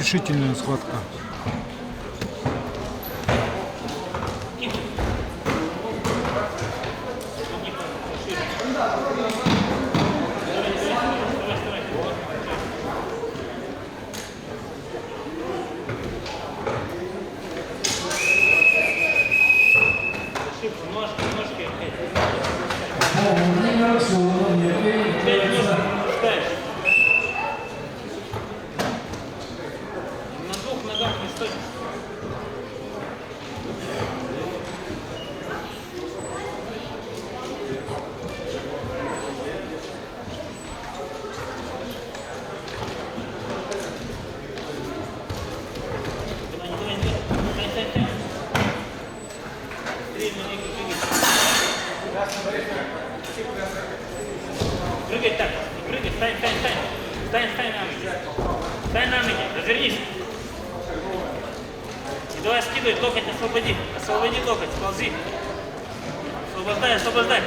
решительная схватка. На двух ногах не стой. Прыгай так, прыгай, стань на ноги. Стань на ноги, развернись. И давай скидывай, локоть освободи локоть, сползи. Освобождай.